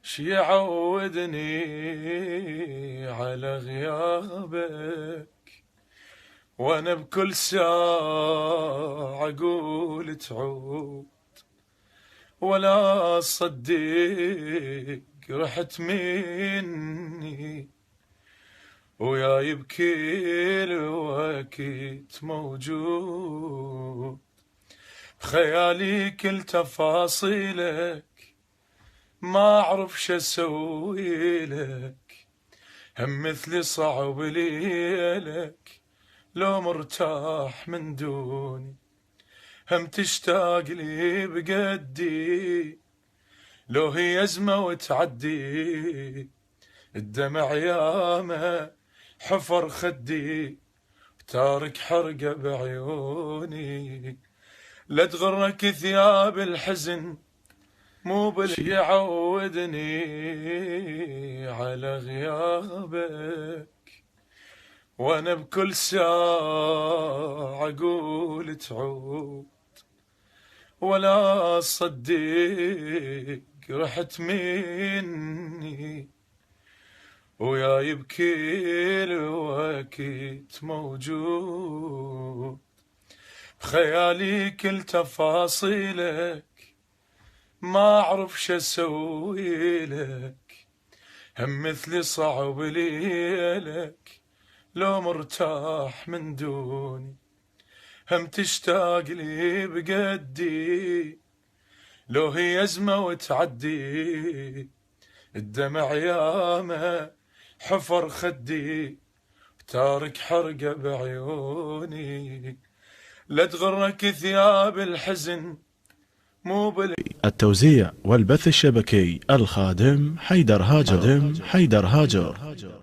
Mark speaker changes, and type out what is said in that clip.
Speaker 1: شي يعودني على غيابك، وانا بكل ساعة اقول تعود، ولا اصدق رحت مني، وياي بكل وقت موجود، بخيالي كل تفاصيلك، ما اعرف شو اسوي لك، هم مثلي صعب ليلك، لو مرتاح من دوني، هم تشتاق لي بقدي، لو هي أزمة وتعدي، الدمع ياما حفر خدي، تارك حرقة بعيوني، لا تغرك ثياب الحزن، مو بالشي يعودني على غيابك، وانا بكل ساعة اقول تعود، ولا اصدق رحت مني، وياي بكل وقت موجود، بخيالي كل تفاصيلك، ما اعرف شو اسوي لك، هم مثلي صعب ليلك، لو مرتاح من دوني، هم تشتاق لي بقدي، لو هي أزمة وتعدي، الدمع ياما حفر خدي، تارك حرقة بعيوني، لا تغرك ثياب الحزن، مو
Speaker 2: التوزيع والبث الشبكي الخادم حيدر هاجر.